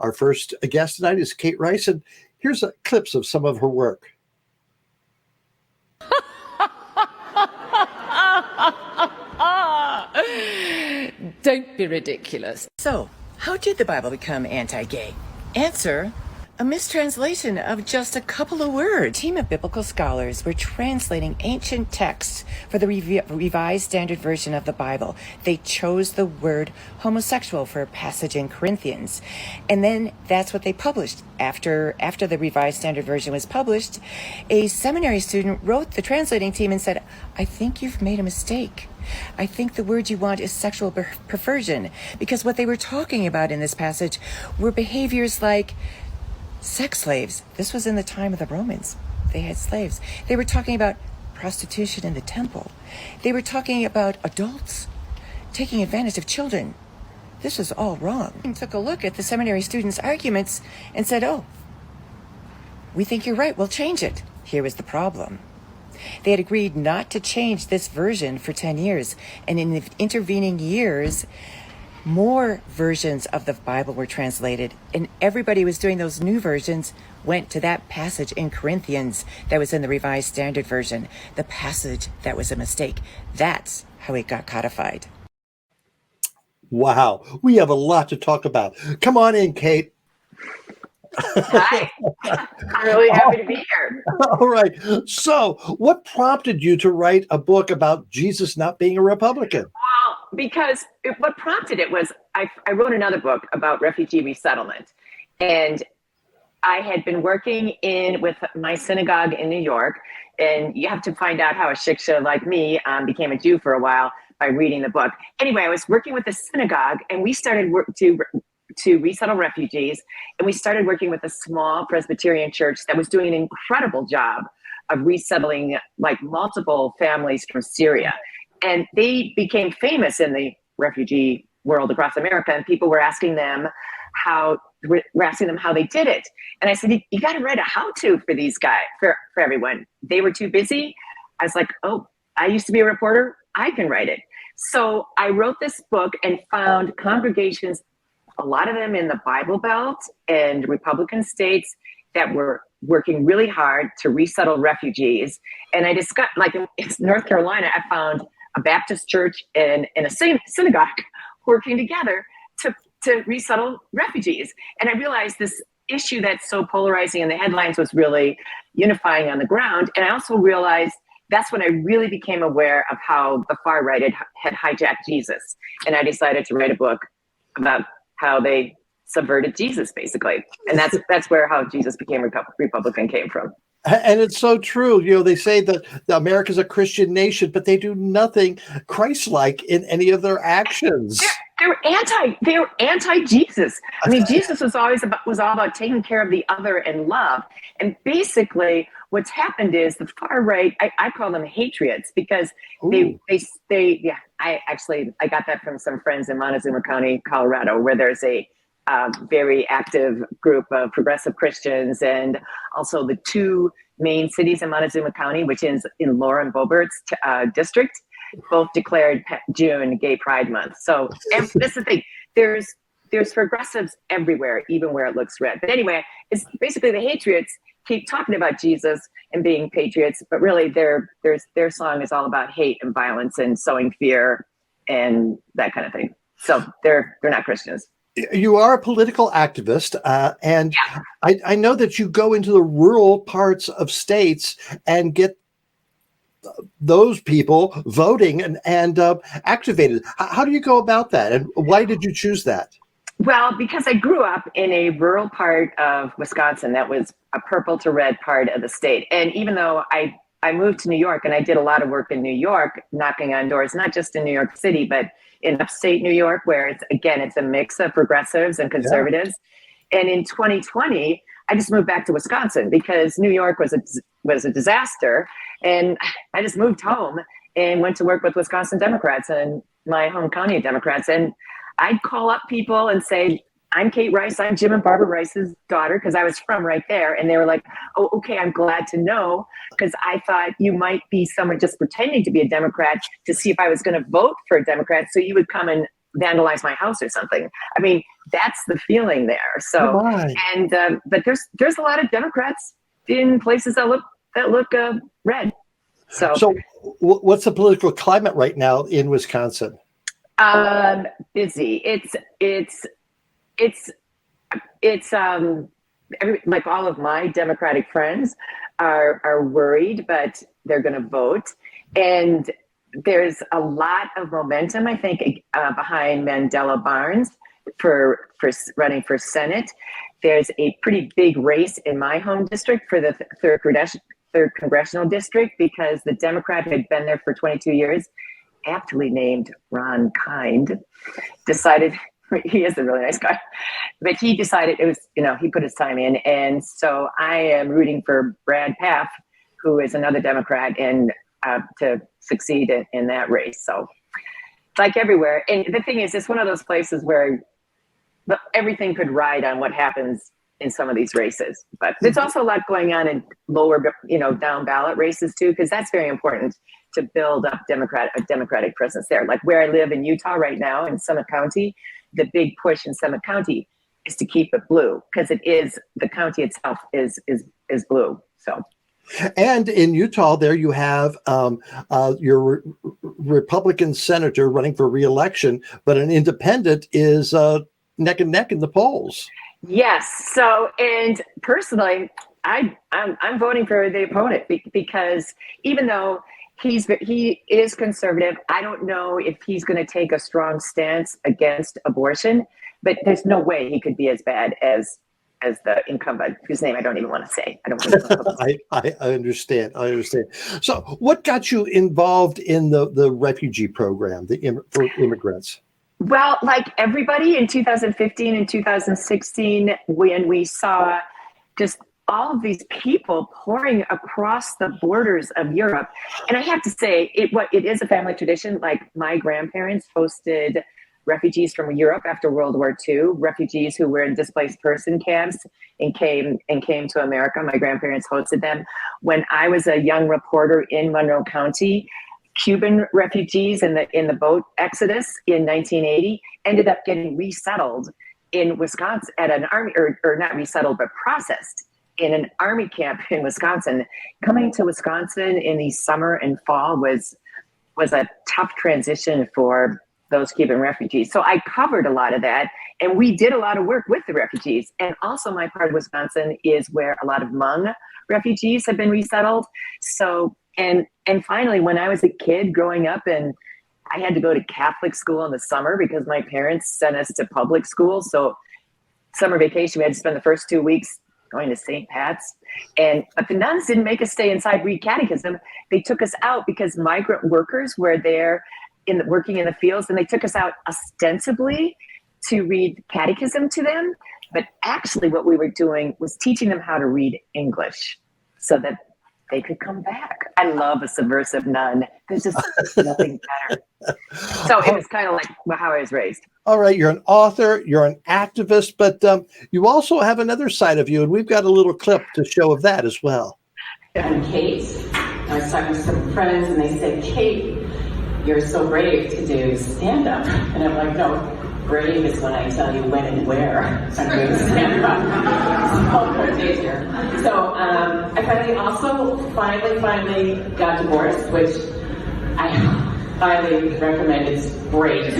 Our first guest tonight is Kate Rice, and here's clips of some of her work. Don't be ridiculous. So, how did the Bible become anti-gay? Answer: a mistranslation of just a couple of words. A team of biblical scholars were translating ancient texts for the Revised Standard Version of the Bible. They chose the word homosexual for a passage in Corinthians. And then that's what they published. After the Revised Standard Version was published, a seminary student wrote the translating team and said, "I think you've made a mistake. I think the word you want is sexual perversion," because what they were talking about in this passage were behaviors like sex slaves. This was in the time of the Romans. They had slaves. They were talking about prostitution in the temple. They were talking about adults taking advantage of children. This was all wrong. And took a look at the seminary students' arguments and said, "Oh, we think you're right. We'll change it." Here was the problem. They had agreed not to change this version for 10 years. And in the intervening years, more versions of the Bible were translated, and everybody who was doing those new versions went to that passage in Corinthians that was in the Revised Standard Version, the passage that was a mistake. That's how it got codified. Wow, we have a lot to talk about. Come on in, Kate. Hi, I'm really happy to be here. All right. So, what prompted you to write a book about Jesus not being a Republican? Well, because what prompted it was I wrote another book about refugee resettlement. And I had been working with my synagogue in New York. And you have to find out how a shiksha like me became a Jew for a while by reading the book. Anyway, I was working with the synagogue, and we started to resettle refugees. And we started working with a small Presbyterian church that was doing an incredible job of resettling like multiple families from Syria. And they became famous in the refugee world across America. And people were asking them how they did it. And I said, you got to write a how-to for these guys, for everyone. They were too busy. I was like, oh, I used to be a reporter. I can write it. So I wrote this book and found congregations, a lot of them in the Bible Belt and Republican states, that were working really hard to resettle refugees. And I discussed, like in North Carolina, I found a Baptist church and a synagogue working together to resettle refugees. And I realized this issue that's so polarizing in the headlines was really unifying on the ground. And I also realized that's when I really became aware of how the far right had hijacked Jesus. And I decided to write a book about how they subverted Jesus, basically. And that's where how Jesus became Republican came from. And it's so true. You know, they say that America's a Christian nation, but they do nothing Christ-like in any of their actions. They're anti-Jesus. I mean, Jesus was all about taking care of the other and love. And basically what's happened is the far right, I call them hatriots, because I got that from some friends in Montezuma County, Colorado, where there's a very active group of progressive Christians, and also the two main cities in Montezuma County, which is in Lauren Boebert's district, both declared June Gay Pride Month. So, and this is the thing, there's progressives everywhere, even where it looks red. But anyway, it's basically the hatriots keep talking about Jesus and being patriots, but really their song is all about hate and violence and sowing fear and that kind of thing. So they're not Christians. You are a political activist, and yeah. I know that you go into the rural parts of states and get those people voting and activated. How do you go about that, and why did you choose that? Well, because I grew up in a rural part of Wisconsin that was a purple to red part of the state. And even though I moved to New York, and I did a lot of work in New York, knocking on doors, not just in New York City, but in upstate New York, where it's a mix of progressives and conservatives. Yeah. And in 2020, I just moved back to Wisconsin because New York was a disaster. And I just moved home and went to work with Wisconsin Democrats and my home county Democrats. And I'd call up people and say, I'm Kate Rice. I'm Jim and Barbara Rice's daughter, because I was from right there. And they were like, oh, okay, I'm glad to know, because I thought you might be someone just pretending to be a Democrat to see if I was going to vote for a Democrat. So you would come and vandalize my house or something. I mean, that's the feeling there. Oh So, my. and but there's a lot of Democrats in places that look red. So, So what's the political climate right now in Wisconsin? busy. It's like all of my Democratic friends are worried, but they're going to vote. And there's a lot of momentum, I think, behind Mandela Barnes for running for Senate. There's a pretty big race in my home district for the third congressional district, because the Democrat who had been there for 22 years, aptly named Ron Kind, decided, he is a really nice guy, but he decided it was, he put his time in. And so I am rooting for Brad Paff, who is another Democrat, and to succeed in that race. So like everywhere. And the thing is, it's one of those places where everything could ride on what happens in some of these races. But there's also a lot going on in lower, down ballot races too, because that's very important to build up a Democratic presence there. Like where I live in Utah right now in Summit County, the big push in Summit County is to keep it blue, because the county itself is blue. So. And in Utah, there you have your Republican senator running for re-election, but an independent is neck and neck in the polls. Yes. So, and personally, I'm voting for the opponent because even though he is conservative, I don't know if he's going to take a strong stance against abortion. But there's no way he could be as bad as the incumbent, whose name I don't even want to say. I don't want to. I understand. So what got you involved in the refugee program, for immigrants? Well, like everybody in 2015 and 2016, when we saw just all of these people pouring across the borders of Europe. And I have to say, it is a family tradition. Like my grandparents hosted refugees from Europe after World War II, refugees who were in displaced person camps and came to America. My grandparents hosted them. When I was a young reporter in Monroe County, Cuban refugees in the boat exodus in 1980 ended up getting resettled in Wisconsin at an army, or not resettled, but processed in an army camp in Wisconsin. Coming to Wisconsin in the summer and fall was a tough transition for those Cuban refugees. So I covered a lot of that, and we did a lot of work with the refugees. And also my part of Wisconsin is where a lot of Hmong refugees have been resettled. So, and finally, when I was a kid growing up, and I had to go to Catholic school in the summer because my parents sent us to public school. So summer vacation, we had to spend the first 2 weeks going to St. Pat's. But the nuns didn't make us stay inside, read catechism. They took us out because migrant workers were there working in the fields, and they took us out ostensibly to read catechism to them. But actually what we were doing was teaching them how to read English so that they could come back. I love a subversive nun. There's just nothing better. So it was kind of like how I was raised. All right, you're an author, you're an activist, but you also have another side of you, and we've got a little clip to show of that as well. I'm Kate. I was talking to some friends, and they said, "Kate, you're so brave to do stand-up." And I'm like, "No, brave is when I tell you when and where I'm doing stand-up." So I finally got divorced, which I highly recommend. It's great. It's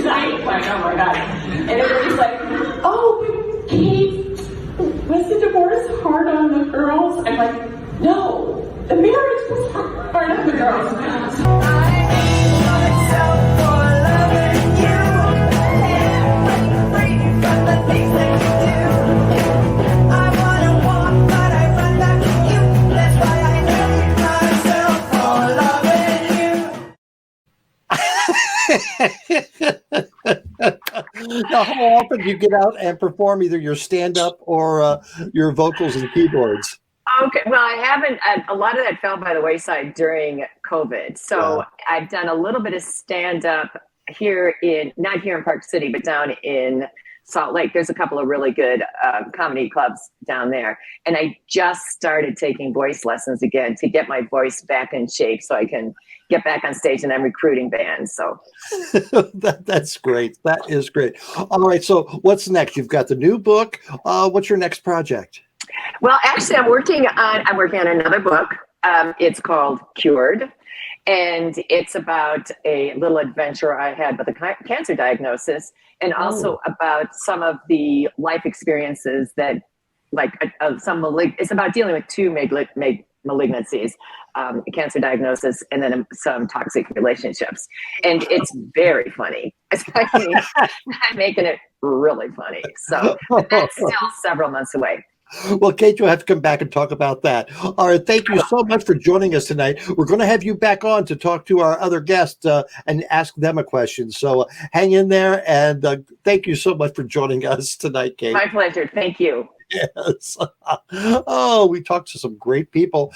nice, like, oh my God. And everybody's like, "Oh, Kate, was the divorce hard on the girls?" I'm like, "No, the marriage was hard on the girls." Now, how often do you get out and perform either your stand-up or your vocals and keyboards? Okay, well, I haven't. A lot of that fell by the wayside during COVID. So I've done a little bit of stand-up not here in Park City, but down in Salt Lake. There's a couple of really good comedy clubs down there. And I just started taking voice lessons again to get my voice back in shape so I can get back on stage, and I'm recruiting bands. So That's great. That is great. All right. So what's next? You've got the new book. What's your next project? well, actually, I'm working on another book. It's called Cured, and it's about a little adventure I had with a cancer diagnosis, and also about some of the life experiences that, like, it's about dealing with two malignancies, a cancer diagnosis, and then some toxic relationships. And it's very funny. I'm making it really funny. So that's still several months away. Well, Kate, you'll have to come back and talk about that. All right. Thank you so much for joining us tonight. We're going to have you back on to talk to our other guests and ask them a question. So hang in there. And thank you so much for joining us tonight, Kate. My pleasure. Thank you. Yes. Oh, we talked to some great people.